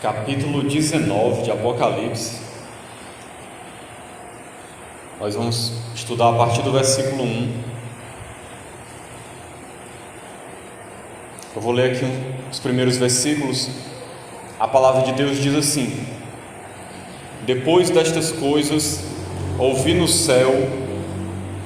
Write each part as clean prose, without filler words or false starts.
capítulo 19 de Apocalipse. Nós vamos estudar a partir do versículo 1. Eu vou ler aqui os primeiros versículos. A palavra de Deus diz assim: Depois destas coisas, ouvi no céu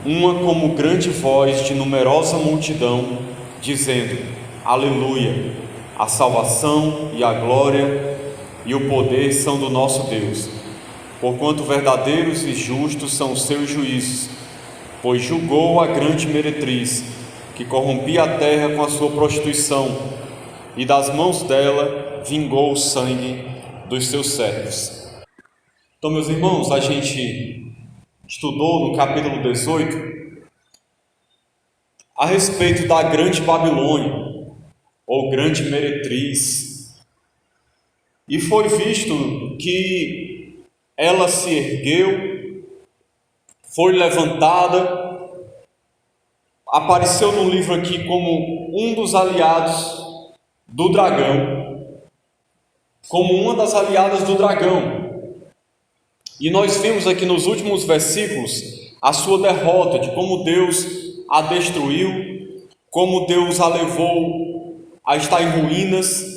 uma como grande voz de numerosa multidão, dizendo: Aleluia! A salvação e a glória e o poder são do nosso Deus, porquanto verdadeiros e justos são os seus juízos, pois julgou a grande meretriz, que corrompia a terra com a sua prostituição, e das mãos dela vingou o sangue dos seus servos. Então, meus irmãos, a gente estudou no capítulo 18 a respeito da grande Babilônia, ou grande meretriz, e foi visto que ela se ergueu, foi levantada, apareceu no livro aqui como um dos aliados do dragão, como uma das aliadas do dragão. E nós vimos aqui nos últimos versículos a sua derrota, de como Deus a destruiu, como Deus a levou a estar em ruínas.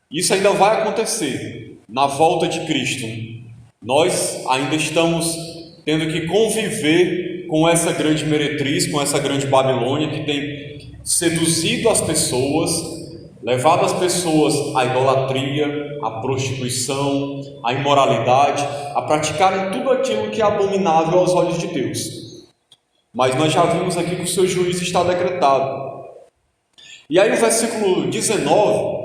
Isso ainda vai acontecer na volta de Cristo. Nós ainda estamos tendo que conviver com essa grande meretriz, com essa grande Babilônia, que tem seduzido as pessoas, levado as pessoas à idolatria, à prostituição, à imoralidade, a praticarem tudo aquilo que é abominável aos olhos de Deus. Mas nós já vimos aqui que o seu juízo está decretado. E aí o versículo 19,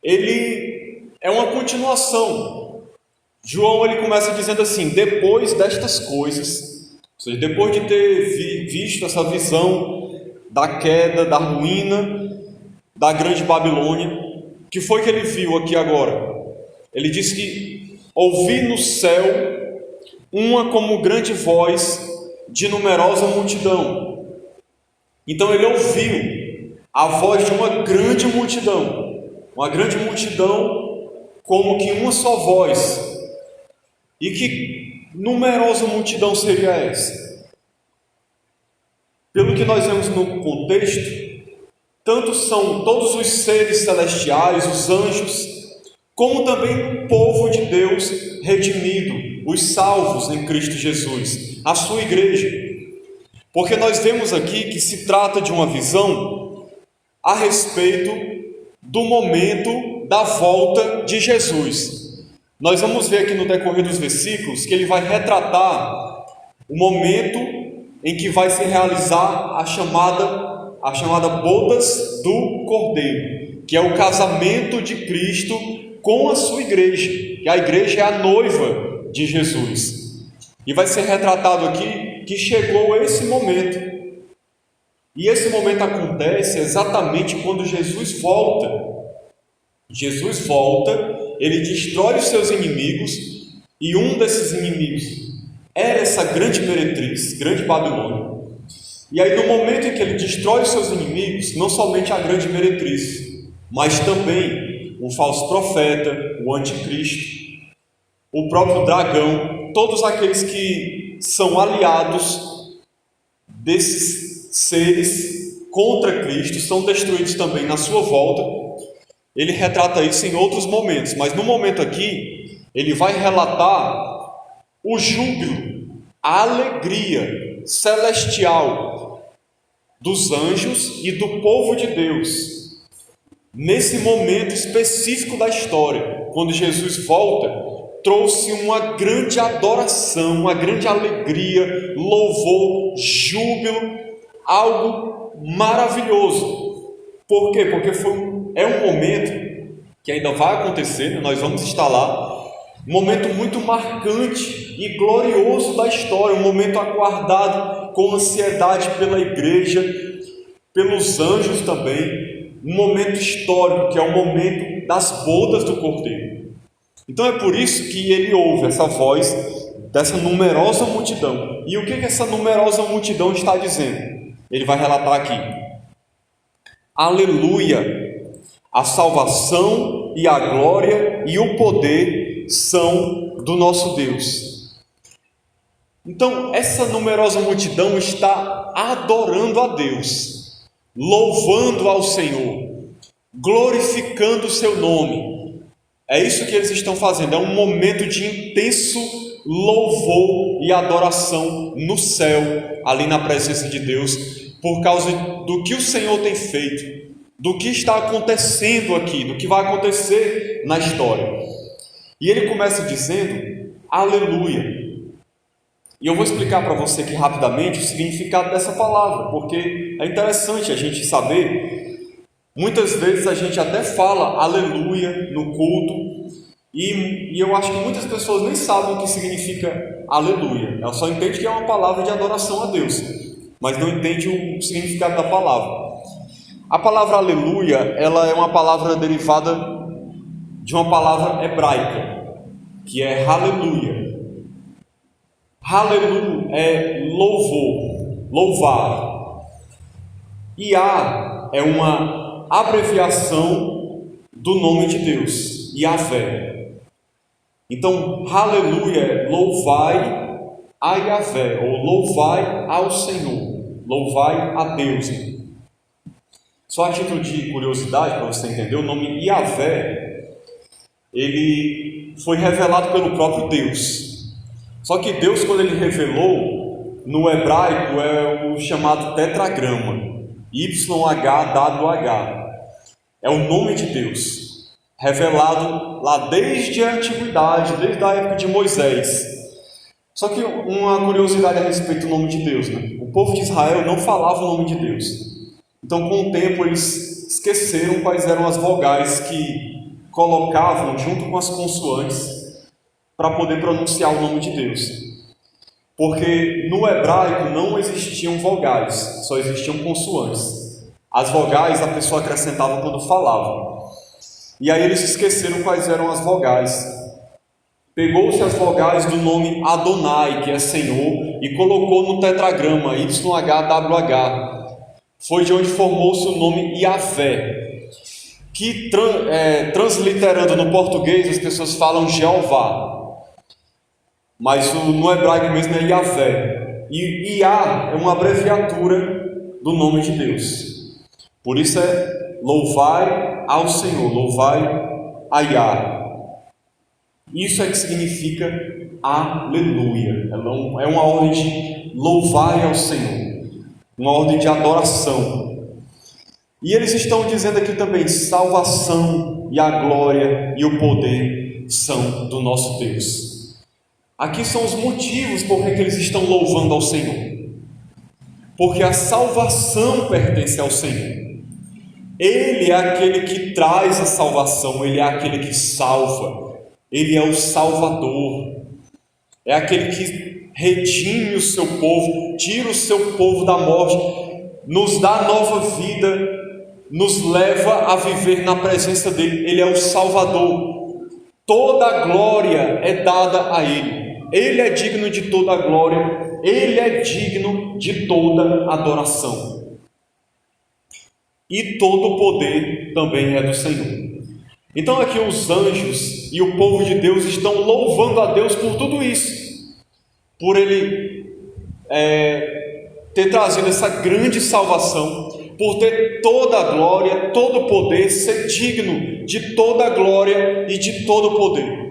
ele é uma continuação. João ele começa dizendo assim: depois destas coisas, ou seja, depois de ter visto essa visão da queda, da ruína da grande Babilônia, que foi que ele viu aqui agora? Ele diz que ouvi no céu uma como grande voz de numerosa multidão. Então ele ouviu a voz de uma grande multidão como que uma só voz. E que numerosa multidão seria essa? Pelo que nós vemos no contexto, tanto são todos os seres celestiais, os anjos, como também o povo de Deus redimido, os salvos em Cristo Jesus, a sua igreja. Porque nós vemos aqui que se trata de uma visão a respeito do momento da volta de Jesus. Nós vamos ver aqui no decorrer dos versículos que ele vai retratar o momento em que vai se realizar a chamada bodas do Cordeiro, que é o casamento de Cristo com a sua igreja, que a igreja é a noiva de Jesus. E vai ser retratado aqui que chegou esse momento. E esse momento acontece exatamente quando Jesus volta. Jesus volta, ele destrói os seus inimigos, e um desses inimigos era essa grande meretriz, grande Babilônia. E aí, no momento em que ele destrói os seus inimigos, não somente a grande meretriz, mas também o falso profeta, o anticristo, o próprio dragão, todos aqueles que são aliados desses seres contra Cristo são destruídos também na sua volta. Ele retrata isso em outros momentos, mas no momento aqui ele vai relatar o júbilo, a alegria celestial dos anjos e do povo de Deus nesse momento específico da história. Quando Jesus volta, trouxe uma grande adoração, uma grande alegria, louvor, júbilo, algo maravilhoso. Por quê? Porque é um momento que ainda vai acontecer, né? Nós vamos estar lá, um momento muito marcante e glorioso da história, um momento aguardado com ansiedade pela igreja, pelos anjos também, um momento histórico, que é o momento das bodas do Cordeiro. Então é por isso que ele ouve essa voz dessa numerosa multidão. E o que essa numerosa multidão está dizendo? Ele vai relatar aqui: Aleluia! A salvação e a glória e o poder são do nosso Deus. Então, essa numerosa multidão está adorando a Deus, louvando ao Senhor, glorificando o seu nome. É isso que eles estão fazendo, é um momento de intenso louvor e adoração no céu, ali na presença de Deus, por causa do que o Senhor tem feito, do que está acontecendo aqui, do que vai acontecer na história. E ele começa dizendo, aleluia. E eu vou explicar para você aqui rapidamente o significado dessa palavra, porque é interessante a gente saber. Muitas vezes a gente até fala aleluia no culto, e eu acho que muitas pessoas nem sabem o que significa aleluia. Ela só entende que é uma palavra de adoração a Deus, mas não entende o significado da palavra. A palavra aleluia, ela é uma palavra derivada de uma palavra hebraica, que é aleluia. Aleluia é louvor, louvar. Iá é uma abreviação do nome de Deus, Yahvé. Então, aleluia é louvai a Yahvé, ou louvai ao Senhor, louvai a Deus. Só a título de curiosidade, para você entender, o nome Yahvé, ele foi revelado pelo próprio Deus. Só que Deus, quando ele revelou, no hebraico é o chamado tetragrama, YHWH. É o nome de Deus, revelado lá desde a antiguidade, desde a época de Moisés. Só que uma curiosidade a respeito do nome de Deus, né? O povo de Israel não falava o nome de Deus. Então, com o tempo, eles esqueceram quais eram as vogais que colocavam junto com as consoantes para poder pronunciar o nome de Deus. Porque no hebraico não existiam vogais, só existiam consoantes. As vogais a pessoa acrescentava quando falava. E aí eles esqueceram quais eram as vogais. Pegou-se as vogais do nome Adonai, que é Senhor, e colocou no tetragrama YHWH. Foi de onde formou-se o nome Yahvé, que transliterando no português as pessoas falam Jeová, mas no hebraico mesmo é Yahvé. E Iá é uma abreviatura do nome de Deus. Por isso é louvai ao Senhor, louvai a Iá. Isso é que significa aleluia. É uma ordem de louvai ao Senhor, uma ordem de adoração. E eles estão dizendo aqui também, salvação e a glória e o poder são do nosso Deus. Aqui são os motivos por que eles estão louvando ao Senhor. Porque a salvação pertence ao Senhor. Ele é aquele que traz a salvação, Ele é aquele que salva, Ele é o Salvador, é aquele que redime o seu povo, tira o seu povo da morte, nos dá nova vida, nos leva a viver na presença dEle. Ele é o Salvador. Toda a glória é dada a Ele. Ele é digno de toda a glória, Ele é digno de toda adoração. E todo o poder também é do Senhor. Então aqui os anjos e o povo de Deus estão louvando a Deus por tudo isso, por Ele ter trazido essa grande salvação, por ter toda a glória, todo o poder, ser digno de toda a glória e de todo o poder.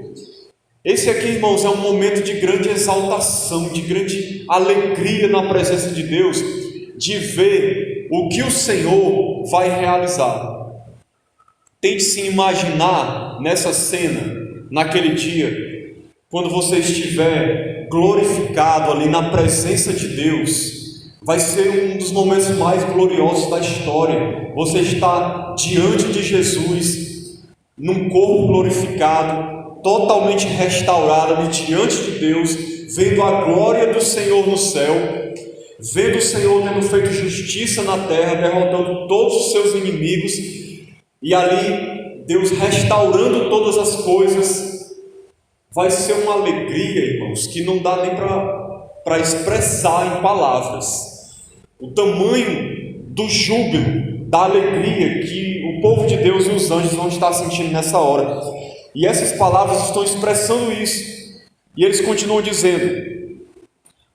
Esse aqui, irmãos, é um momento de grande exaltação, de grande alegria na presença de Deus, de ver o que o Senhor vai realizar. Tente se imaginar nessa cena, naquele dia, quando você estiver glorificado ali na presença de Deus. Vai ser um dos momentos mais gloriosos da história. Você está diante de Jesus, num corpo glorificado, totalmente restaurado ali diante de Deus, vendo a glória do Senhor no céu, vendo o Senhor tendo feito justiça na terra, derrotando todos os seus inimigos, e ali Deus restaurando todas as coisas. Vai ser uma alegria, irmãos, que não dá nem para expressar em palavras. O tamanho do júbilo, da alegria que o povo de Deus e os anjos vão estar sentindo nessa hora. E essas palavras estão expressando isso. E eles continuam dizendo: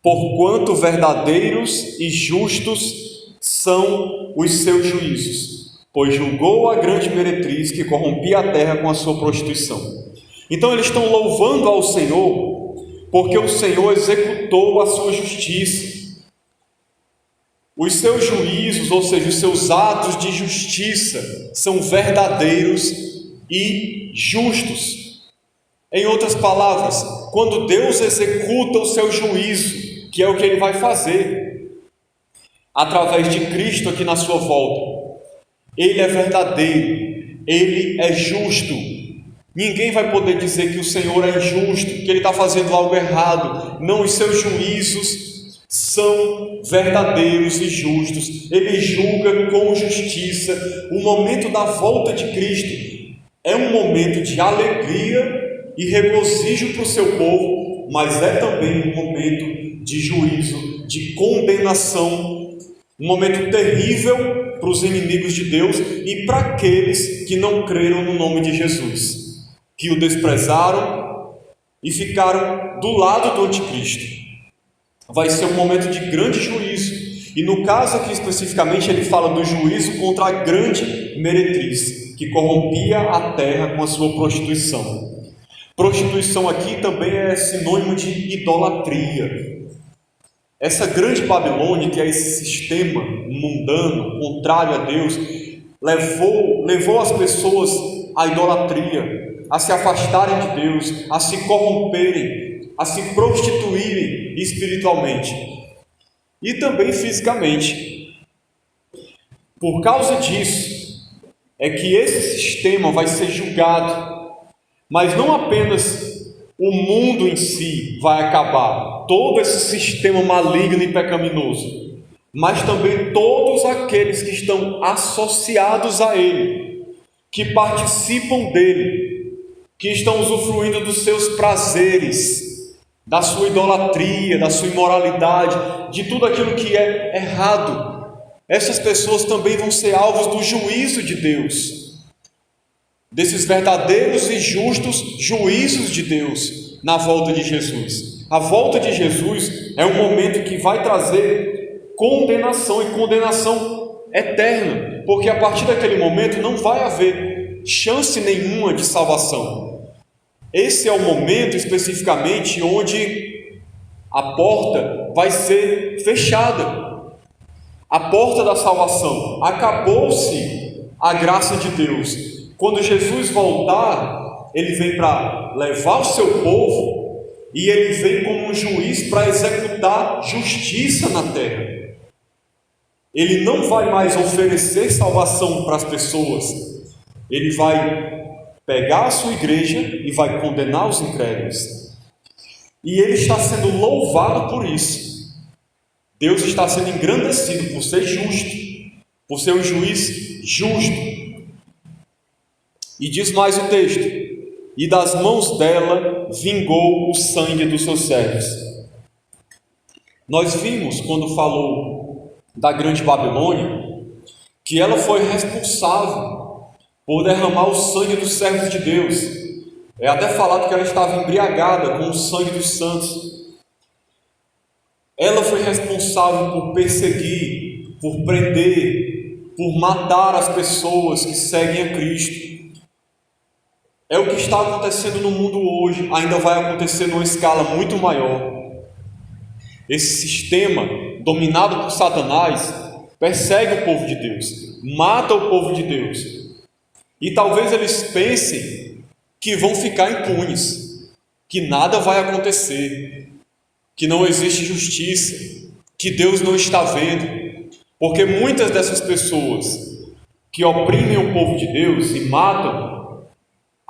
porquanto verdadeiros e justos são os seus juízos, pois julgou a grande meretriz que corrompia a terra com a sua prostituição. Então eles estão louvando ao Senhor, porque o Senhor executou a sua justiça. Os seus juízos, ou seja, os seus atos de justiça, são verdadeiros e justos. Em outras palavras, quando Deus executa o seu juízo, que é o que Ele vai fazer, através de Cristo aqui na sua volta, Ele é verdadeiro, Ele é justo. Ninguém vai poder dizer que o Senhor é injusto, que Ele está fazendo algo errado. Não, os seus juízos são verdadeiros e justos. Ele julga com justiça. O momento da volta de Cristo é um momento de alegria e regozijo para o seu povo, mas é também um momento de juízo, de condenação, um momento terrível para os inimigos de Deus e para aqueles que não creram no nome de Jesus, que o desprezaram e ficaram do lado do anticristo. Vai ser um momento de grande juízo. E no caso aqui especificamente ele fala do juízo contra a grande meretriz, que corrompia a terra com a sua prostituição. Prostituição aqui também é sinônimo de idolatria. Essa grande Babilônia, que é esse sistema mundano, contrário a Deus, levou as pessoas à idolatria, a se afastarem de Deus, a se corromperem, a se prostituírem espiritualmente e também fisicamente. Por causa disso é que esse sistema vai ser julgado, mas não apenas o mundo em si vai acabar, todo esse sistema maligno e pecaminoso, mas também todos aqueles que estão associados a ele, que participam dele, que estão usufruindo dos seus prazeres, da sua idolatria, da sua imoralidade, de tudo aquilo que é errado. Essas pessoas também vão ser alvos do juízo de Deus, desses verdadeiros e justos juízos de Deus na volta de Jesus. A volta de Jesus é um momento que vai trazer condenação, e condenação eterna, porque a partir daquele momento não vai haver chance nenhuma de salvação. Esse é o momento especificamente onde a porta vai ser fechada, a porta da salvação. Acabou-se a graça de Deus. Quando Jesus voltar, Ele vem para levar o seu povo e Ele vem como um juiz para executar justiça na terra. Ele não vai mais oferecer salvação para as pessoas, Ele vai pegar a sua igreja e vai condenar os incrédulos. E Ele está sendo louvado por isso. Deus está sendo engrandecido por ser justo, por ser um juiz justo. E diz mais o texto: e das mãos dela vingou o sangue dos seus servos. Nós vimos, quando falou da grande Babilônia, que ela foi responsável por derramar o sangue dos servos de Deus. É até falado que ela estava embriagada com o sangue dos santos. Ela foi responsável por perseguir, por prender, por matar as pessoas que seguem a Cristo. É o que está acontecendo no mundo hoje, ainda vai acontecer numa escala muito maior. Esse sistema, dominado por Satanás, persegue o povo de Deus, mata o povo de Deus. E talvez eles pensem que vão ficar impunes, que nada vai acontecer, que não existe justiça, que Deus não está vendo, porque muitas dessas pessoas que oprimem o povo de Deus e matam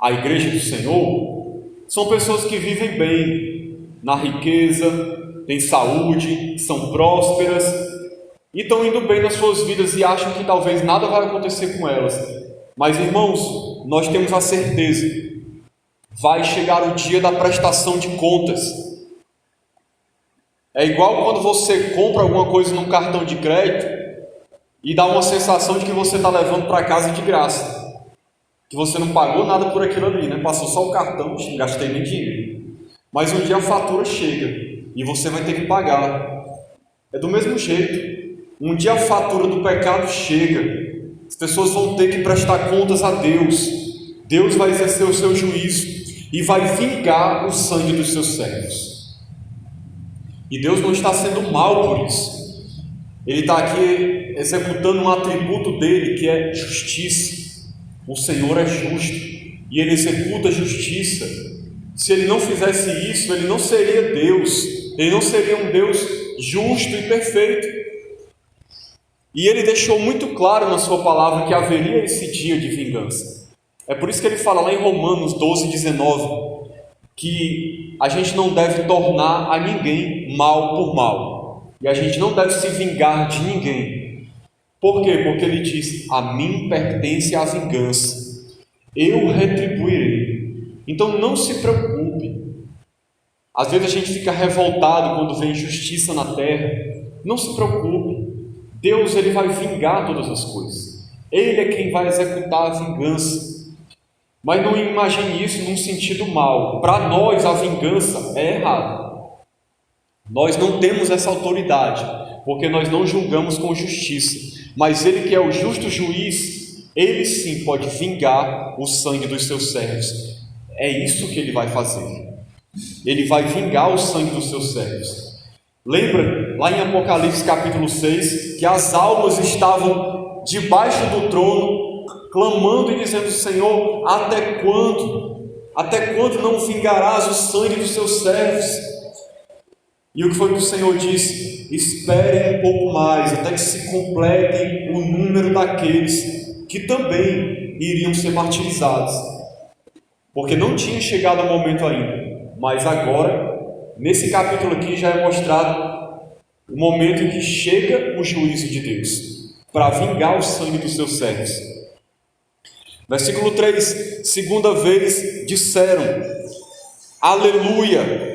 a igreja do Senhor, são pessoas que vivem bem, na riqueza, têm saúde, são prósperas e estão indo bem nas suas vidas e acham que talvez nada vai acontecer com elas. Mas, irmãos, nós temos a certeza, vai chegar o dia da prestação de contas. É igual quando você compra alguma coisa num cartão de crédito e dá uma sensação de que você está levando para casa de graça, que você não pagou nada por aquilo ali, né? Passou só o cartão, não gastei nem dinheiro. Mas um dia a fatura chega e você vai ter que pagar. É do mesmo jeito. Um dia a fatura do pecado chega. As pessoas vão ter que prestar contas a Deus. Deus vai exercer o seu juízo e vai vingar o sangue dos seus servos. E Deus não está sendo mal por isso. Ele está aqui executando um atributo dele, que é justiça. O Senhor é justo e ele executa justiça. Se ele não fizesse isso, ele não seria Deus. Ele não seria um Deus justo e perfeito. E ele deixou muito claro na sua palavra que haveria esse dia de vingança. É por isso que ele fala lá em Romanos 12:19 que a gente não deve tornar a ninguém mal por mal. E a gente não deve se vingar de ninguém. Por quê? Porque ele diz: a mim pertence a vingança, eu retribuirei. Então não se preocupe. Às vezes a gente fica revoltado quando vê injustiça na terra. Não se preocupe. Deus, ele vai vingar todas as coisas. Ele é quem vai executar a vingança. Mas não imagine isso num sentido mal. Para nós a vingança é errada. Nós não temos essa autoridade, porque nós não julgamos com justiça. Mas ele que é o justo juiz, ele sim pode vingar o sangue dos seus servos. É isso que ele vai fazer. Ele vai vingar o sangue dos seus servos. Lembra lá em Apocalipse capítulo 6, que as almas estavam debaixo do trono, clamando e dizendo: Senhor, até quando? Até quando não vingarás o sangue dos seus servos? E o que foi que o Senhor disse? Esperem um pouco mais, até que se completem o número daqueles que também iriam ser martirizados. Porque não tinha chegado o momento ainda, mas agora, nesse capítulo aqui, já é mostrado o momento em que chega o juízo de Deus, para vingar o sangue dos seus servos. Versículo 3: segunda vez disseram: aleluia,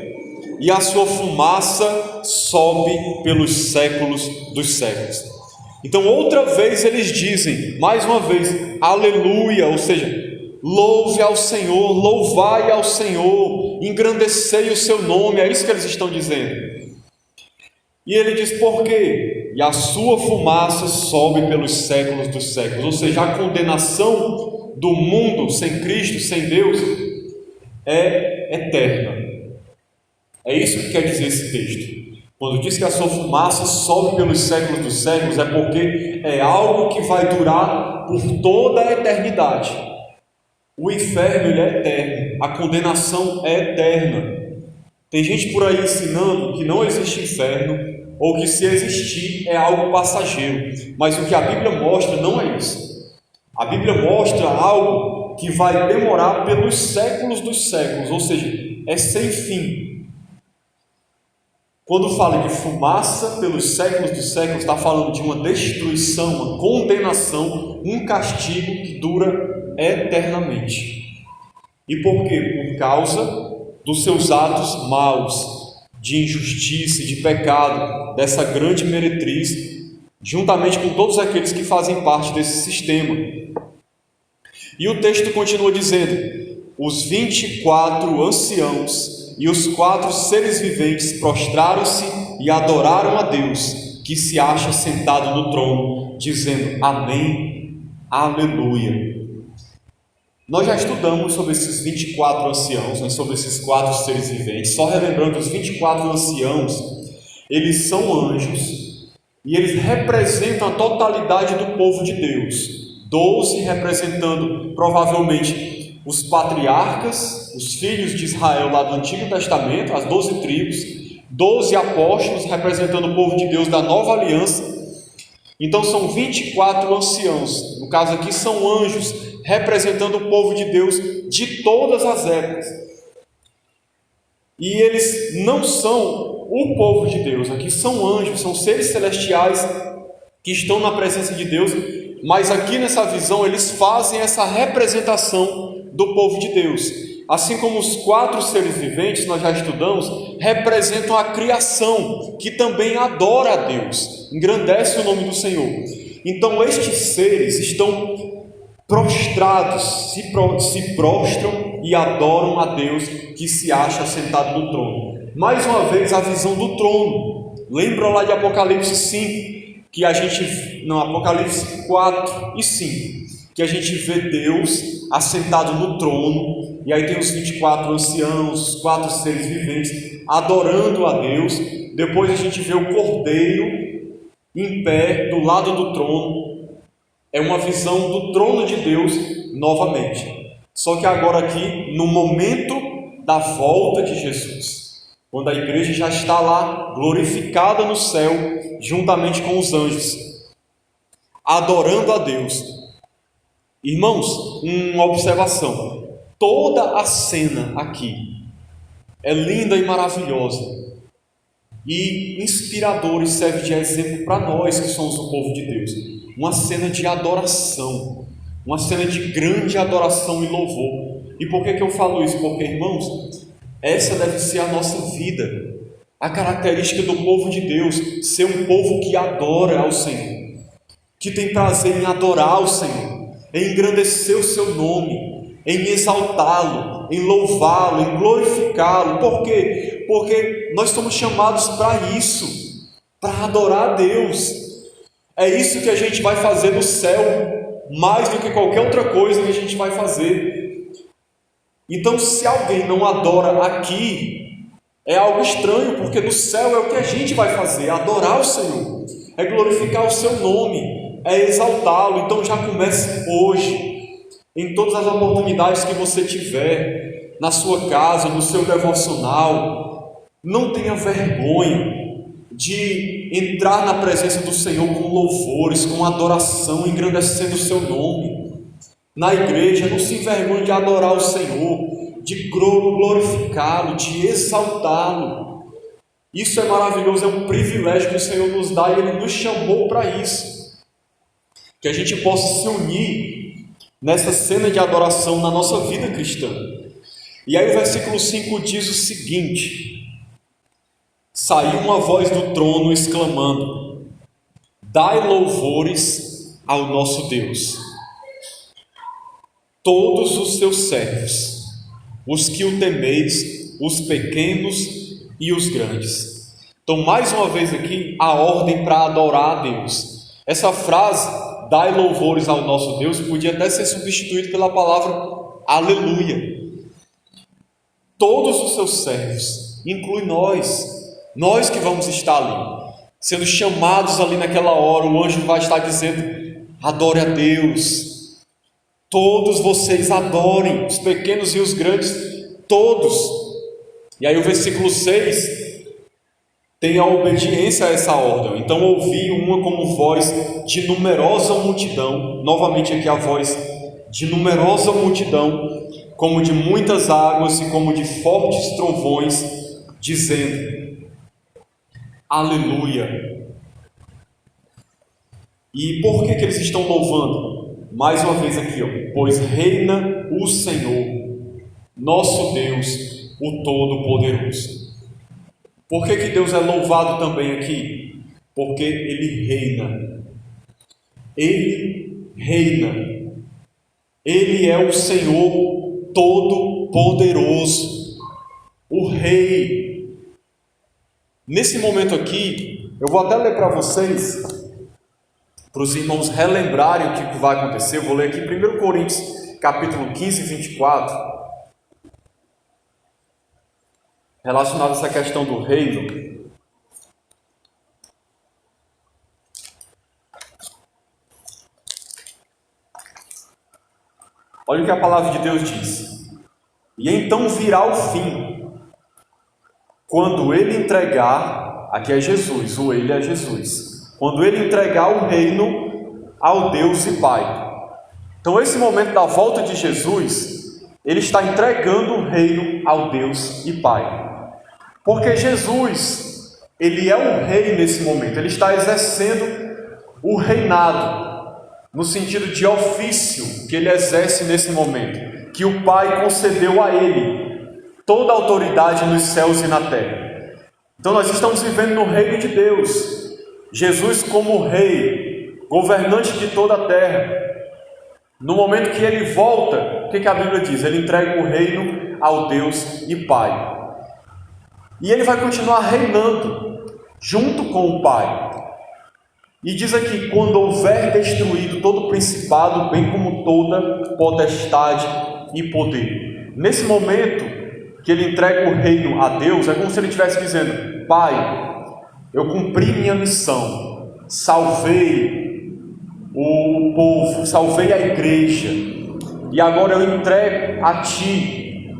e a sua fumaça sobe pelos séculos dos séculos. Então outra vez eles dizem, mais uma vez, aleluia, ou seja, louve ao Senhor, louvai ao Senhor, engrandecei o seu nome, é isso que eles estão dizendo. E ele diz: por quê? E a sua fumaça sobe pelos séculos dos séculos, ou seja, a condenação do mundo sem Cristo, sem Deus, é eterna. É isso que quer dizer esse texto. Quando diz que a sua fumaça sobe pelos séculos dos séculos, é porque é algo que vai durar por toda a eternidade. O inferno, ele é eterno, a condenação é eterna. Tem gente por aí ensinando que não existe inferno, ou que se existir é algo passageiro, mas o que a Bíblia mostra não é isso. A Bíblia mostra algo que vai demorar pelos séculos dos séculos, ou seja, é sem fim. Quando fala de fumaça pelos séculos dos séculos, está falando de uma destruição, uma condenação, um castigo que dura eternamente. E por quê? Por causa dos seus atos maus, de injustiça e de pecado, dessa grande meretriz, juntamente com todos aqueles que fazem parte desse sistema. E o texto continua dizendo: os 24 anciãos e os 4 seres viventes prostraram-se e adoraram a Deus, que se acha sentado no trono, dizendo: amém, aleluia. Nós já estudamos sobre esses 24 anciãos, né, sobre esses 4 seres viventes. Só relembrando, os 24 anciãos, eles são anjos e eles representam a totalidade do povo de Deus. 12 representando provavelmente os patriarcas, os filhos de Israel lá do Antigo Testamento, as 12 tribos, 12 apóstolos representando o povo de Deus da Nova Aliança. Então são 24 anciãos, no caso aqui são anjos, representando o povo de Deus de todas as épocas. E eles não são o povo de Deus, aqui são anjos, são seres celestiais que estão na presença de Deus, mas aqui nessa visão eles fazem essa representação do povo de Deus. Assim como os 4 seres viventes, nós já estudamos, representam a criação, que também adora a Deus, engrandece o nome do Senhor. Então estes seres estão prostrados, se prostram e adoram a Deus que se acha sentado no trono. Mais uma vez a visão do trono. Lembra lá de Apocalipse 5, que a gente, não, Apocalipse 4 e 5, que a gente vê Deus assentado no trono, e aí tem os 24 anciãos, os 4 seres viventes adorando a Deus. Depois a gente vê o Cordeiro em pé do lado do trono. É uma visão do trono de Deus novamente. Só que agora aqui, no momento da volta de Jesus, quando a igreja já está lá, glorificada no céu, juntamente com os anjos, adorando a Deus. Irmãos, uma observação: toda a cena aqui é linda e maravilhosa e inspiradora, e serve de exemplo para nós que somos o povo de Deus. Uma cena de adoração, uma cena de grande adoração e louvor. E por que eu falo isso? Porque, irmãos, essa deve ser a nossa vida, a característica do povo de Deus, ser um povo que adora ao Senhor, que tem prazer em adorar ao Senhor, em engrandecer o seu nome, em exaltá-lo, em louvá-lo, em glorificá-lo. Por quê? Porque nós somos chamados para isso, para adorar a Deus. É isso que a gente vai fazer no céu, mais do que qualquer outra coisa que a gente vai fazer. Então, se alguém não adora aqui, é algo estranho, porque no céu é o que a gente vai fazer: adorar o Senhor, é glorificar o seu nome, é exaltá-lo. Então já comece hoje, em todas as oportunidades que você tiver, na sua casa, no seu devocional. Não tenha vergonha de entrar na presença do Senhor com louvores, com adoração, engrandecendo o seu nome. Na igreja, não se envergonhe de adorar o Senhor, de glorificá-lo, de exaltá-lo. Isso é maravilhoso, é um privilégio que o Senhor nos dá, e Ele nos chamou para isso. Que a gente possa se unir nessa cena de adoração na nossa vida cristã. E aí o versículo 5 diz o seguinte: saiu uma voz do trono exclamando: dai louvores ao nosso Deus, todos os seus servos, os que o temeis, os pequenos e os grandes. Então, mais uma vez aqui, a ordem para adorar a Deus. Essa frase, dai louvores ao nosso Deus, podia até ser substituída pela palavra aleluia. Todos os seus servos, inclui nós que vamos estar ali, sendo chamados ali naquela hora. O anjo vai estar dizendo: adore a Deus, todos vocês adorem, os pequenos e os grandes, todos. E aí o versículo 6 tem a obediência a essa ordem. Então ouvi uma como voz de numerosa multidão, novamente aqui a voz de numerosa multidão, como de muitas águas e como de fortes trovões, dizendo: aleluia. E por que eles estão louvando? Mais uma vez aqui, pois reina o Senhor, nosso Deus, o Todo-Poderoso. Por que Deus é louvado também aqui? Porque Ele reina. Ele reina. Ele é o Senhor Todo-Poderoso, o Rei. Nesse momento aqui, eu vou até ler para vocês, para os irmãos relembrarem o que vai acontecer. Eu vou ler aqui 1 Coríntios, capítulo 15, 24, relacionado a essa questão do reino. Olha o que a palavra de Deus diz: e então virá o fim, quando Ele entregar, aqui é Jesus, o Ele é Jesus, quando Ele entregar o reino ao Deus e Pai. Então esse momento da volta de Jesus, Ele está entregando o reino ao Deus e Pai. Porque Jesus, Ele é o rei nesse momento, Ele está exercendo o reinado, no sentido de ofício que Ele exerce nesse momento, que o Pai concedeu a Ele, toda a autoridade nos céus e na terra. Então nós estamos vivendo no reino de Deus, Jesus como rei, governante de toda a terra. No momento que ele volta, o que a Bíblia diz? Ele entrega o reino ao Deus e Pai. E ele vai continuar reinando junto com o Pai. E diz aqui: quando houver destruído todo principado, bem como toda potestade e poder. Nesse momento que ele entrega o reino a Deus, é como se ele estivesse dizendo: Pai, eu cumpri minha missão, salvei o povo, salvei a igreja, e agora eu entrego a Ti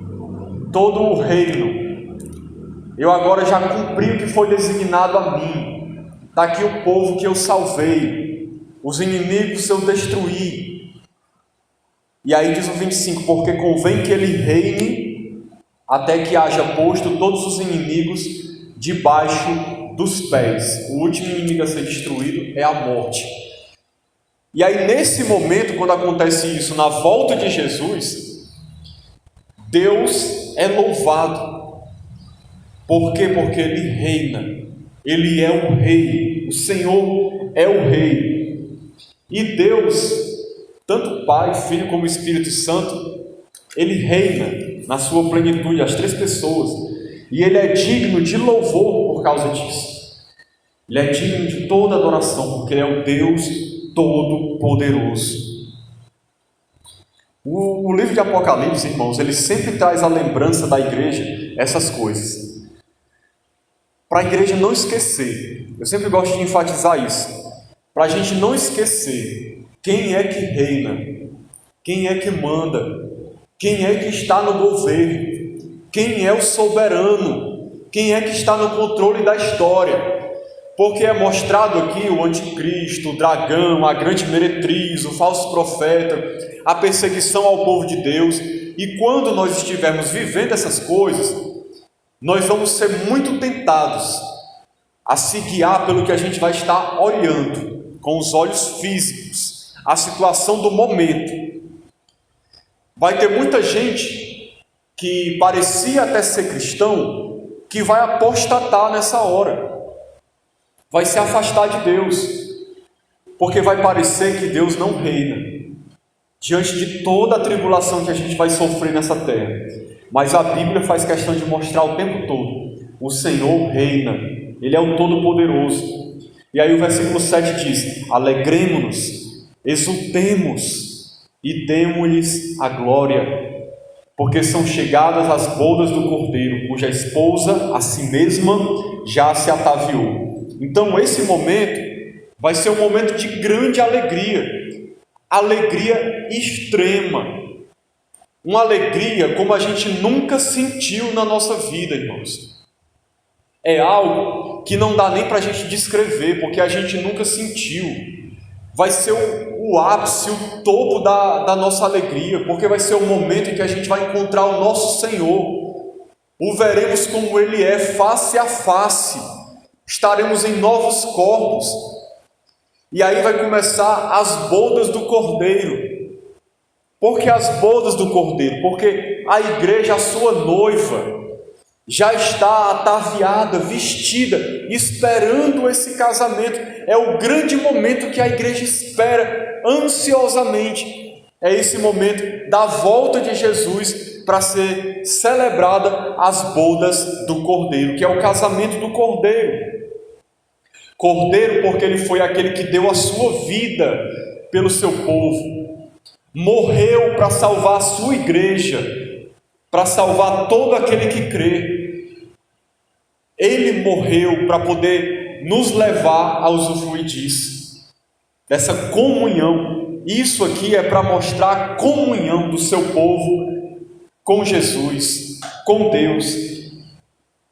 todo o reino. Eu agora já cumpri o que foi designado a mim. Está aqui o povo que eu salvei, os inimigos eu destruí. E aí diz o 25: porque convém que ele reine até que haja posto todos os inimigos debaixo dos pés. O último inimigo a ser destruído é a morte. E aí nesse momento, quando acontece isso, na volta de Jesus, Deus é louvado. Por quê? Porque Ele reina. Ele é o Rei. O Senhor é o Rei. E Deus, tanto Pai, Filho como Espírito Santo, Ele reina na sua plenitude, as três pessoas. E Ele é digno de louvor por causa disso. Ele é digno de toda adoração, porque Ele é o Deus Todo-Poderoso. O livro de Apocalipse, irmãos, ele sempre traz a lembrança da igreja essas coisas, para a igreja não esquecer. Eu sempre gosto de enfatizar isso, para a gente não esquecer quem é que reina, quem é que manda, quem é que está no governo, quem é o soberano, quem é que está no controle da história. Porque é mostrado aqui o anticristo, o dragão, a grande meretriz, o falso profeta, a perseguição ao povo de Deus. E quando nós estivermos vivendo essas coisas, nós vamos ser muito tentados a se guiar pelo que a gente vai estar olhando, com os olhos físicos, a situação do momento. Vai ter muita gente que parecia até ser cristão, que vai apostatar nessa hora. Vai se afastar de Deus, porque vai parecer que Deus não reina, diante de toda a tribulação que a gente vai sofrer nessa terra. Mas a Bíblia faz questão de mostrar o tempo todo: o Senhor reina, Ele é o Todo-Poderoso. E aí o versículo 7 diz: alegremo-nos, exultemos e demo-lhes a glória, porque são chegadas as bodas do Cordeiro, cuja esposa a si mesma já se ataviou. Então esse momento vai ser um momento de grande alegria, alegria extrema, uma alegria como a gente nunca sentiu na nossa vida, irmãos. É algo que não dá nem para a gente descrever, porque a gente nunca sentiu. Vai ser o ápice, o topo da nossa alegria, porque vai ser o momento em que a gente vai encontrar o nosso Senhor. O veremos como Ele é, face a face. Estaremos em novos corpos. E aí vai começar as bodas do Cordeiro. Por que as bodas do Cordeiro? Porque a igreja, a sua noiva, já está ataviada, vestida, esperando esse casamento. É o grande momento que a igreja espera ansiosamente. É esse momento da volta de Jesus para ser celebrada as bodas do Cordeiro, que é o casamento do Cordeiro. Cordeiro porque Ele foi aquele que deu a sua vida pelo seu povo, morreu para salvar a sua igreja, para salvar todo aquele que crê. Ele morreu para poder nos levar a usufruir disso, dessa comunhão. Isso aqui é para mostrar a comunhão do seu povo com Jesus, com Deus.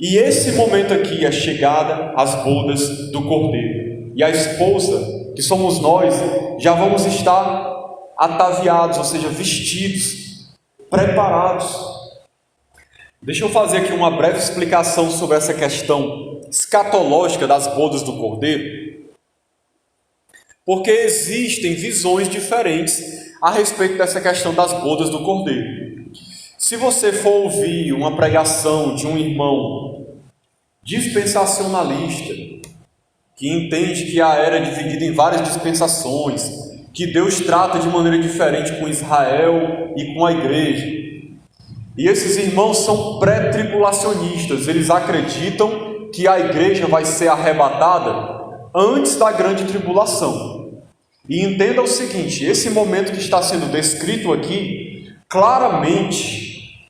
E esse momento aqui é chegada às bodas do Cordeiro. E a esposa, que somos nós, já vamos estar ataviados, ou seja, vestidos, preparados. Deixa eu fazer aqui uma breve explicação sobre essa questão escatológica das bodas do Cordeiro, porque existem visões diferentes a respeito dessa questão das bodas do Cordeiro. Se você for ouvir uma pregação de um irmão dispensacionalista, que entende que a era é dividida em várias dispensações, que Deus trata de maneira diferente com Israel e com a igreja. E esses irmãos são pré-tribulacionistas, eles acreditam que a igreja vai ser arrebatada antes da grande tribulação. E entenda o seguinte, esse momento que está sendo descrito aqui, claramente,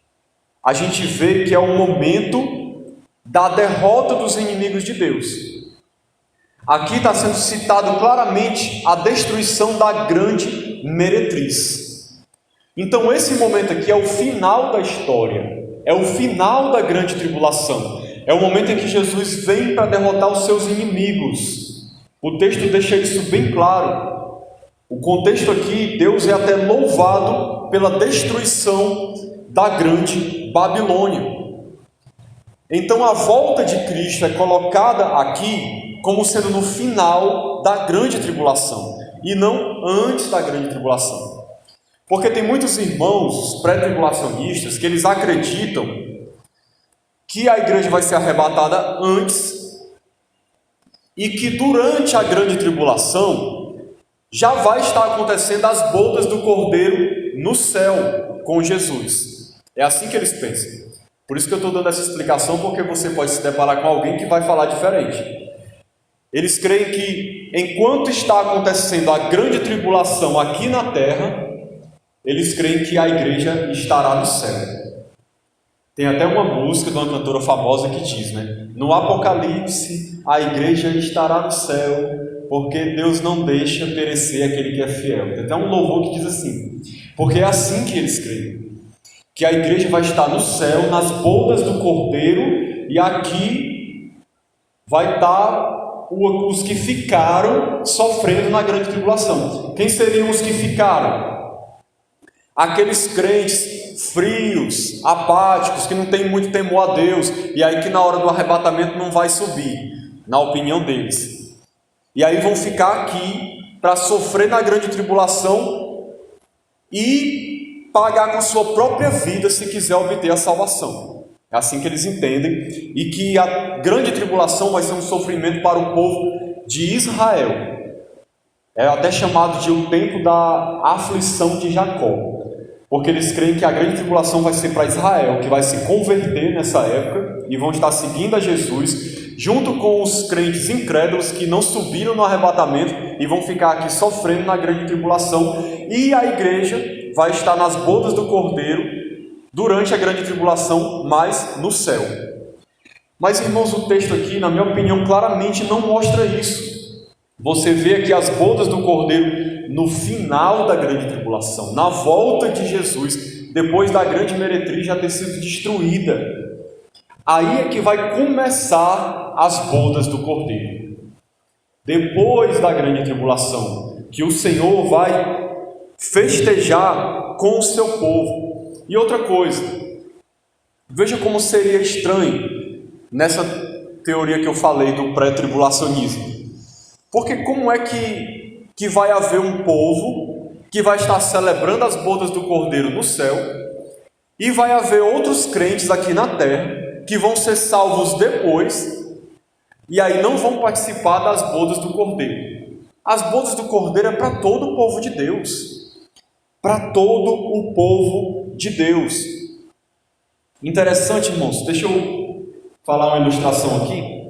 a gente vê que é o momento da derrota dos inimigos de Deus. Aqui está sendo citado claramente a destruição da grande meretriz. Então esse momento aqui é o final da história, é o final da grande tribulação, é o momento em que Jesus vem para derrotar os seus inimigos. O texto deixa isso bem claro. O contexto aqui, Deus é até louvado pela destruição da grande Babilônia. Então a volta de Cristo é colocada aqui como sendo no final da grande tribulação, e não antes da grande tribulação. Porque tem muitos irmãos pré-tribulacionistas que eles acreditam que a igreja vai ser arrebatada antes e que durante a grande tribulação já vai estar acontecendo as bodas do Cordeiro no céu com Jesus. É assim que eles pensam. Por isso que eu estou dando essa explicação, porque você pode se deparar com alguém que vai falar diferente. Eles creem que enquanto está acontecendo a grande tribulação aqui na terra, eles creem que a igreja estará no céu. Tem até uma música de uma cantora famosa que diz, né? No Apocalipse, a igreja estará no céu, porque Deus não deixa perecer aquele que é fiel. Tem até um louvor que diz assim, porque é assim que eles creem, que a igreja vai estar no céu, nas bodas do Cordeiro, e aqui vai estar os que ficaram sofrendo na grande tribulação. Quem seriam os que ficaram? Aqueles crentes frios, apáticos, que não têm muito temor a Deus, e aí que na hora do arrebatamento não vai subir, na opinião deles. E aí vão ficar aqui para sofrer na grande tribulação e pagar com a sua própria vida se quiser obter a salvação. É assim que eles entendem, e que a grande tribulação vai ser um sofrimento para o povo de Israel. É até chamado de o tempo da aflição de Jacó, porque eles creem que a grande tribulação vai ser para Israel, que vai se converter nessa época e vão estar seguindo a Jesus, junto com os crentes incrédulos que não subiram no arrebatamento e vão ficar aqui sofrendo na grande tribulação, e a igreja vai estar nas bodas do Cordeiro durante a grande tribulação, mas no céu. Mas, irmãos, o texto aqui, na minha opinião, claramente não mostra isso. Você vê aqui as bodas do Cordeiro no final da grande tribulação, na volta de Jesus, depois da grande meretriz já ter sido destruída. Aí é que vai começar as bodas do Cordeiro. Depois da grande tribulação, que o Senhor vai festejar com o seu povo. E outra coisa, veja como seria estranho nessa teoria que eu falei do pré-tribulacionismo. Porque como é que vai haver um povo que vai estar celebrando as bodas do Cordeiro no céu, e vai haver outros crentes aqui na terra que vão ser salvos depois, e aí não vão participar das bodas do Cordeiro? As bodas do Cordeiro é para todo o povo de Deus. Para todo o povo de Deus. Interessante, irmãos. Deixa eu falar uma ilustração aqui,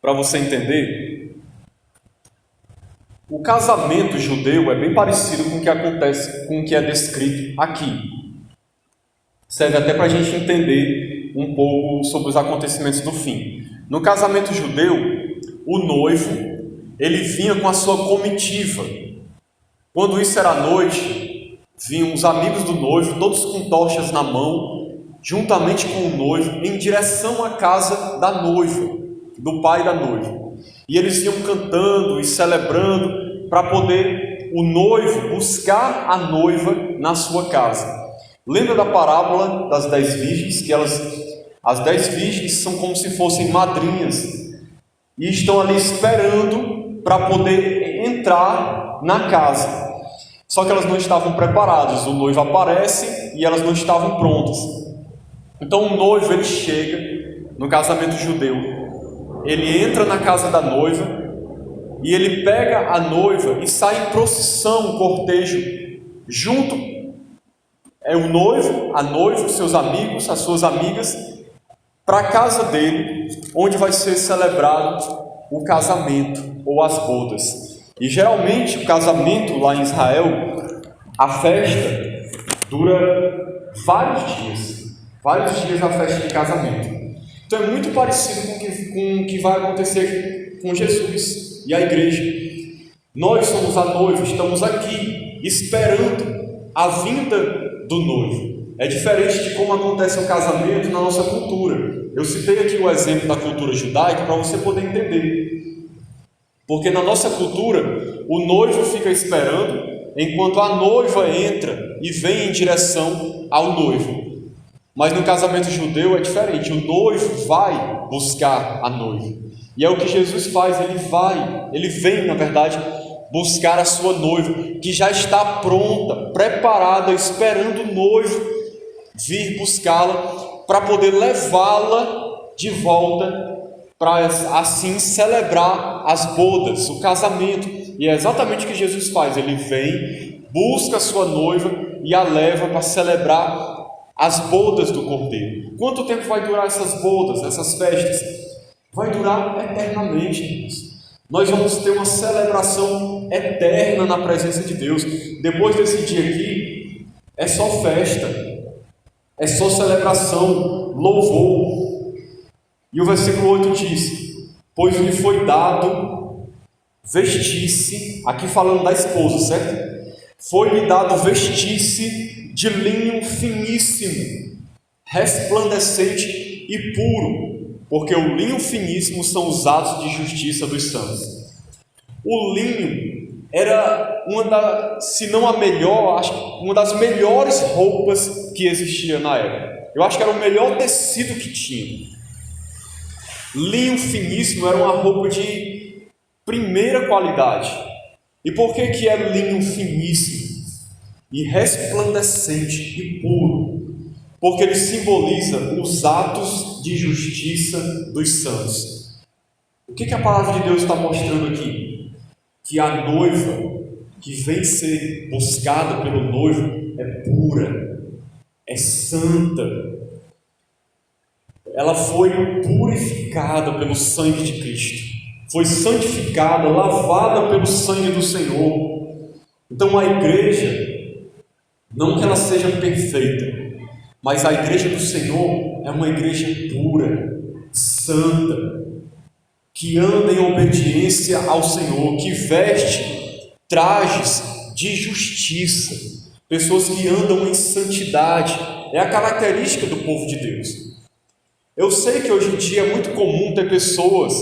para você entender. O casamento judeu é bem parecido com o que acontece, com o que é descrito aqui. Serve até para a gente entender um pouco sobre os acontecimentos do fim. No casamento judeu, o noivo, ele vinha com a sua comitiva. Quando isso era noite, vinham os amigos do noivo, todos com tochas na mão, juntamente com o noivo, em direção à casa da noiva, do pai da noiva. E eles iam cantando e celebrando para poder o noivo buscar a noiva na sua casa. Lembra da parábola das 10 virgens? Que as 10 virgens são como se fossem madrinhas e estão ali esperando para poder entrar na casa. Só que elas não estavam preparadas. O noivo aparece e elas não estavam prontas. Então o noivo ele chega no casamento judeu, ele entra na casa da noiva e ele pega a noiva e sai em procissão, cortejo, junto o noivo, a noiva, os seus amigos, as suas amigas, para a casa dele, onde vai ser celebrado o casamento ou as bodas. E geralmente o casamento lá em Israel, a festa dura vários dias a festa de casamento. Então é muito parecido com o que vai acontecer com Jesus e a igreja. Nós somos a noiva, estamos aqui esperando a vinda do noivo. É diferente de como acontece o casamento na nossa cultura. Eu citei aqui o exemplo da cultura judaica para você poder entender. Porque na nossa cultura, o noivo fica esperando enquanto a noiva entra e vem em direção ao noivo. Mas no casamento judeu é diferente, o noivo vai buscar a noiva. E é o que Jesus faz, ele vem, na verdade, buscar a sua noiva, que já está pronta, preparada, esperando o noivo vir buscá-la, para poder levá-la de volta, para assim celebrar as bodas, o casamento. E é exatamente o que Jesus faz, ele vem, busca a sua noiva e a leva para celebrar as bodas do Cordeiro. Quanto tempo vai durar essas bodas, essas festas? Vai durar eternamente, irmãos. Nós vamos ter uma celebração eterna na presença de Deus. Depois desse dia aqui, é só festa, é só celebração, louvor. E o versículo 8 diz: pois lhe foi dado vestir-se, aqui falando da esposa, certo? Foi-lhe dado vestir-se de linho finíssimo, resplandecente e puro, porque o linho finíssimo são os atos de justiça dos santos. O linho era se não a melhor, uma das melhores roupas que existia na época. Eu acho que era o melhor tecido que tinha. Linho finíssimo era uma roupa de primeira qualidade. E por que é linho finíssimo e resplandecente e puro? Porque ele simboliza os atos de justiça dos santos. O que a palavra de Deus está mostrando aqui? Que a noiva que vem ser buscada pelo noivo é pura, é santa. Ela foi purificada pelo sangue de Cristo, foi santificada, lavada pelo sangue do Senhor. Então a igreja, não que ela seja perfeita, mas a igreja do Senhor é uma igreja pura, santa, que anda em obediência ao Senhor, que veste trajes de justiça, pessoas que andam em santidade. É a característica do povo de Deus. Eu sei que hoje em dia é muito comum ter pessoas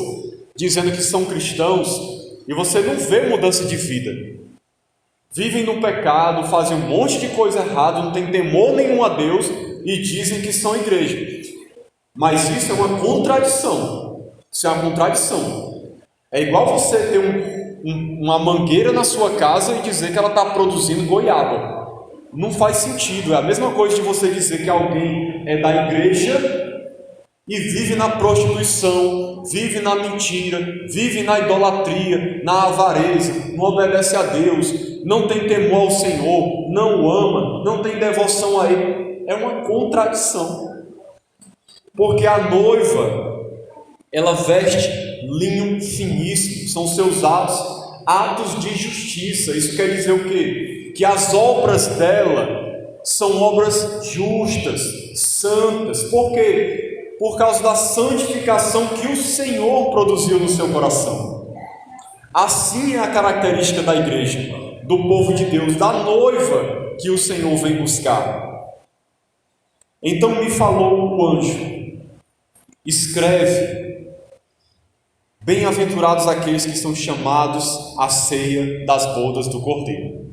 dizendo que são cristãos e você não vê mudança de vida. Vivem no pecado, fazem um monte de coisa errada, não tem temor nenhum a Deus e dizem que são igreja. Mas isso é uma contradição. Isso é uma contradição. É igual você ter uma mangueira na sua casa e dizer que ela está produzindo goiaba. Não faz sentido. É a mesma coisa de você dizer que alguém é da igreja e vive na prostituição, vive na mentira, vive na idolatria, na avareza, não obedece a Deus, não tem temor ao Senhor, não o ama, não tem devoção a Ele. É uma contradição. Porque a noiva, ela veste linho finíssimo, são seus atos de justiça. Isso quer dizer o quê? Que as obras dela são obras justas, santas. Por quê? Por causa da santificação que o Senhor produziu no seu coração. Assim é a característica da igreja, do povo de Deus, da noiva que o Senhor vem buscar. Então me falou o anjo: escreve, bem-aventurados aqueles que são chamados à ceia das bodas do Cordeiro.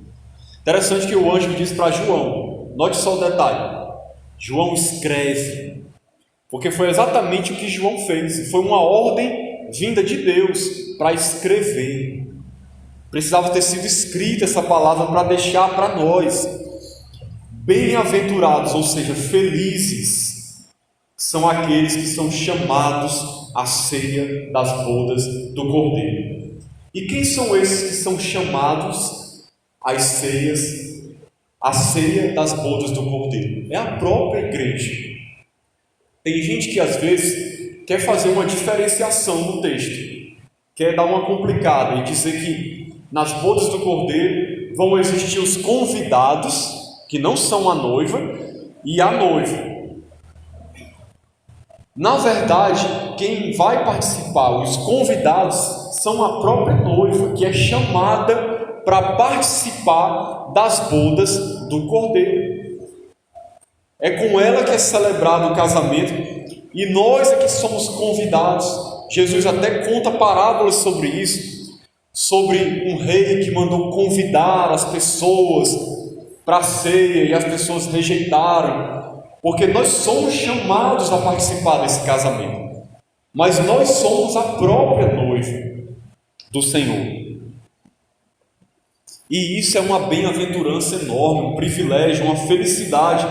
Interessante que o anjo disse para João, note só o detalhe: João escreve. Porque foi exatamente o que João fez. Foi uma ordem vinda de Deus para escrever. Precisava ter sido escrita essa palavra para deixar para nós. Bem-aventurados, ou seja, felizes. são aqueles que são chamados à ceia das bodas do Cordeiro. E quem são esses que são chamados à ceia das bodas do Cordeiro? É a própria igreja. Tem gente que às vezes quer fazer uma diferenciação no texto, quer dar uma complicada e dizer que nas bodas do Cordeiro vão existir os convidados, que não são a noiva, e a noiva. Na verdade, quem vai participar, os convidados, são a própria noiva, que é chamada para participar das bodas do Cordeiro. É com ela que é celebrado o casamento, e nós é que somos convidados. Jesus até conta parábolas sobre isso, sobre um rei que mandou convidar as pessoas para a ceia, e as pessoas rejeitaram, porque nós somos chamados a participar desse casamento, mas nós somos a própria noiva do Senhor. E isso é uma bem-aventurança enorme, um privilégio, uma felicidade.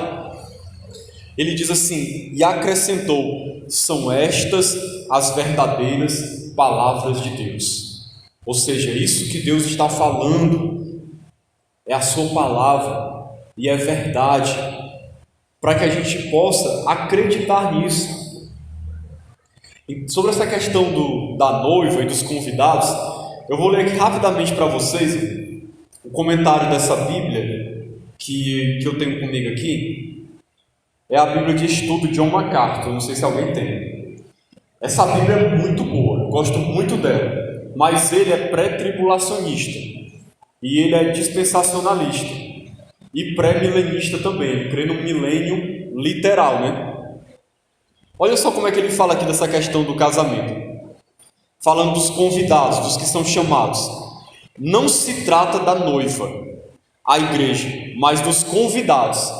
Ele diz assim, e acrescentou, são estas as verdadeiras palavras de Deus. Ou seja, isso que Deus está falando é a sua palavra e é verdade, para que a gente possa acreditar nisso. E sobre essa questão da noiva e dos convidados, eu vou ler aqui rapidamente para vocês o comentário dessa Bíblia que eu tenho comigo aqui. É a Bíblia de Estudo de John MacArthur, não sei se alguém tem. Essa Bíblia é muito boa, eu gosto muito dela, mas ele é pré-tribulacionista e ele é dispensacionalista e pré-milenista também, ele crê no milênio literal, né? Olha só como é que ele fala aqui dessa questão do casamento, falando dos convidados, dos que são chamados. Não se trata da noiva, a igreja, mas dos convidados.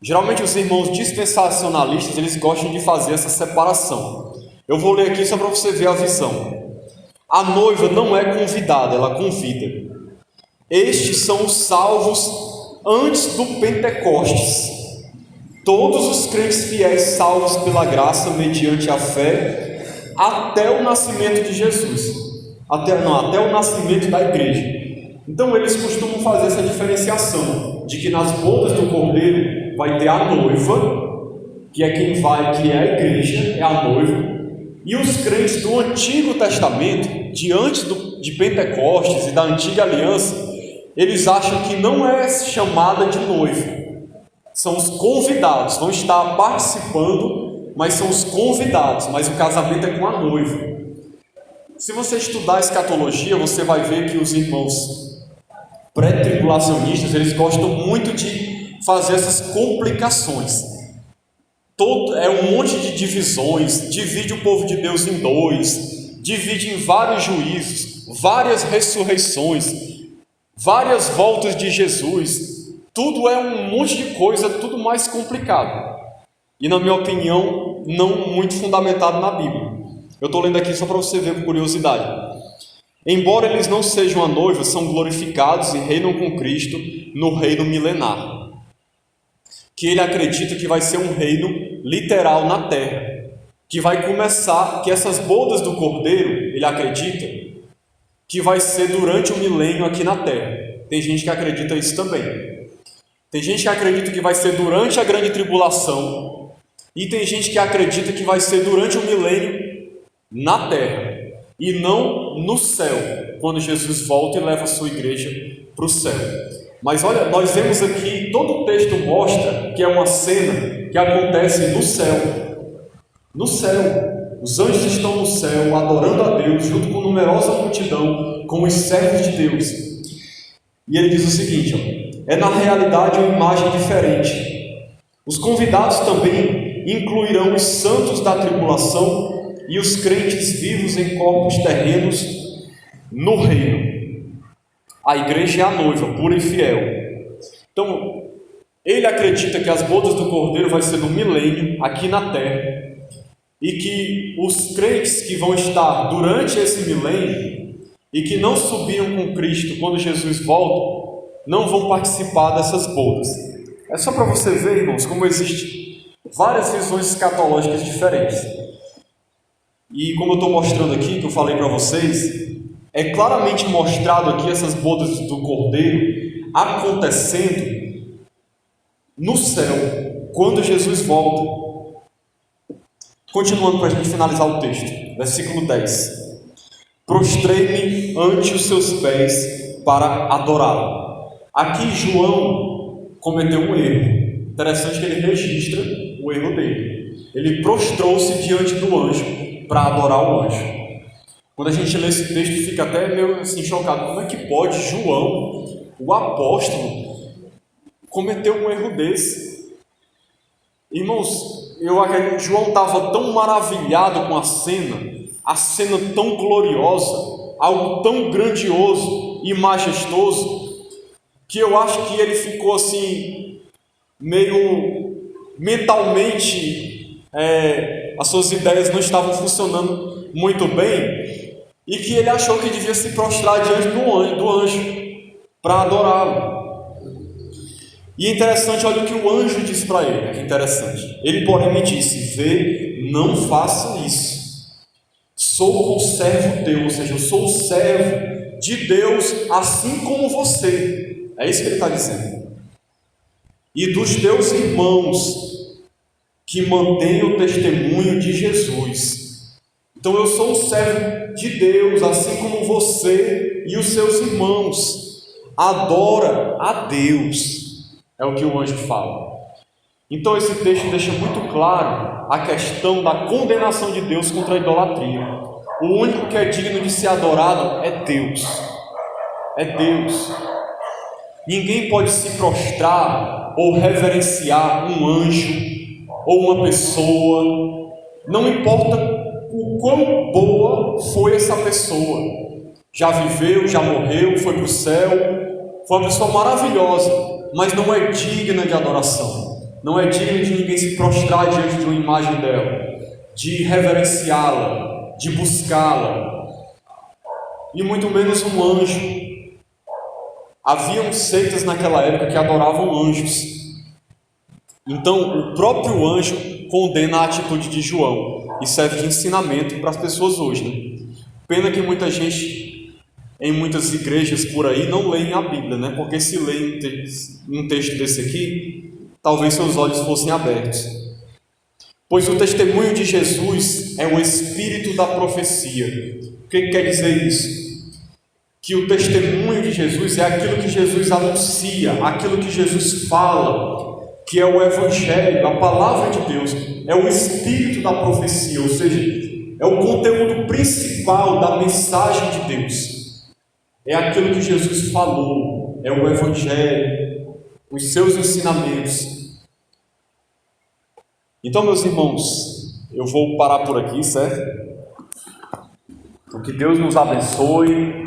Geralmente os irmãos dispensacionalistas, eles gostam de fazer essa separação. Eu vou ler aqui só para você ver a visão. A noiva não é convidada, ela convida. Estes são os salvos antes do Pentecostes. Todos os crentes fiéis salvos pela graça mediante a fé até o nascimento de Jesus. Até o nascimento da igreja. Então eles costumam fazer essa diferenciação de que nas bodas do Cordeiro vai ter a noiva, que é quem vai, que é a igreja, é a noiva, e os crentes do Antigo Testamento, de Pentecostes e da Antiga Aliança, eles acham que não é chamada de noiva, são os convidados, vão estar participando, mas são os convidados, mas o casamento é com a noiva. Se você estudar escatologia, você vai ver que os irmãos pré-tribulacionistas, eles gostam muito de fazer essas complicações. É um monte de divisões, divide o povo de Deus em dois, divide em vários juízos, várias ressurreições, várias voltas de Jesus. Tudo é um monte de coisa, tudo mais complicado. E na minha opinião, não muito fundamentado na Bíblia. Eu estou lendo aqui só para você ver por curiosidade. Embora eles não sejam a noiva, são glorificados e reinam com Cristo no reino milenar. Que ele acredita que vai ser um reino literal na terra, que vai começar, que essas bodas do Cordeiro, ele acredita que vai ser durante o milênio aqui na terra. Tem gente que acredita isso também. Tem gente que acredita que vai ser durante a grande tribulação, e tem gente que acredita que vai ser durante o milênio na terra, e não no céu, quando Jesus volta e leva a sua igreja para o céu. Mas olha, nós vemos aqui, todo o texto mostra que é uma cena que acontece no céu. No céu, os anjos estão no céu, adorando a Deus, junto com numerosa multidão, com os servos de Deus. E ele diz o seguinte, é na realidade uma imagem diferente. Os convidados também incluirão os santos da tribulação e os crentes vivos em corpos terrenos no reino. A igreja é a noiva, pura e fiel. Então, ele acredita que as bodas do Cordeiro vai ser no milênio, aqui na terra, e que os crentes que vão estar durante esse milênio e que não subiram com Cristo quando Jesus volta, não vão participar dessas bodas. É só para você ver, irmãos, como existe várias visões escatológicas diferentes. E como eu estou mostrando aqui, que eu falei para vocês, é claramente mostrado aqui essas bodas do Cordeiro acontecendo no céu, quando Jesus volta. Continuando para a gente finalizar o texto, versículo 10. Prostrei-me ante os seus pés para adorá-lo. Aqui João cometeu um erro. Interessante que ele registra o erro dele. Ele prostrou-se diante do anjo para adorar o anjo. Quando a gente lê esse texto, fica até meio assim chocado. Como é que pode João, o apóstolo, cometer um erro desse? Irmãos, eu acredito que João estava tão maravilhado com a cena tão gloriosa, algo tão grandioso e majestoso, que eu acho que ele ficou assim, meio mentalmente, as suas ideias não estavam funcionando muito bem, e que ele achou que devia se prostrar diante do anjo para adorá-lo. E é interessante, olha o que o anjo diz para ele, que interessante. Ele, porém, me disse: vê, não faça isso. Sou conservo teu, ou seja, eu sou o servo de Deus, assim como você. É isso que ele está dizendo. E dos teus irmãos que mantêm o testemunho de Jesus. Então eu sou o servo de Deus, assim como você e os seus irmãos. Adora a Deus, é o que o anjo fala. Então esse texto deixa muito claro a questão da condenação de Deus contra a idolatria. O único que é digno de ser adorado é Deus. É Deus. Ninguém pode se prostrar ou reverenciar um anjo ou uma pessoa. Não importa o quão boa foi essa pessoa. Já viveu, já morreu, foi para o céu. Foi uma pessoa maravilhosa, mas não é digna de adoração. Não é digna de ninguém se prostrar diante de uma imagem dela, de reverenciá-la, de buscá-la, e muito menos um anjo. Haviam seitas naquela época que adoravam anjos. Então o próprio anjo condena a atitude de João e serve de ensinamento para as pessoas hoje, né? Pena que muita gente, em muitas igrejas por aí, não leem a Bíblia, né? Porque se leem um texto desse aqui, talvez seus olhos fossem abertos. Pois o testemunho de Jesus é o espírito da profecia. O que quer dizer isso? Que o testemunho de Jesus é aquilo que Jesus anuncia, aquilo que Jesus fala, que é o Evangelho, a palavra de Deus, é o espírito da profecia, ou seja, é o conteúdo principal da mensagem de Deus. É aquilo que Jesus falou, é o Evangelho, os seus ensinamentos. Então, meus irmãos, eu vou parar por aqui, certo? Então, que Deus nos abençoe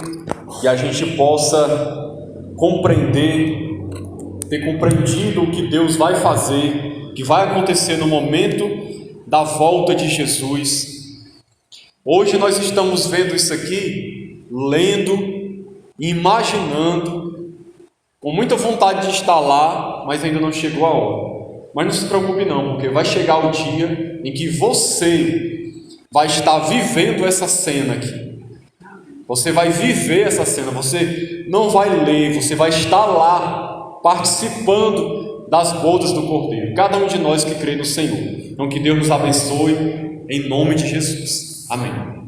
e a gente possa compreender, ter compreendido o que Deus vai fazer, que vai acontecer no momento da volta de Jesus. Hoje nós estamos vendo isso aqui, lendo, imaginando, com muita vontade de estar lá, mas ainda não chegou a hora. Mas não se preocupe não, porque vai chegar o dia em que você vai estar vivendo essa cena aqui. Você vai viver essa cena, você não vai ler, você vai estar lá, participando das bodas do Cordeiro. Cada um de nós que crê no Senhor. Então que Deus nos abençoe, em nome de Jesus. Amém.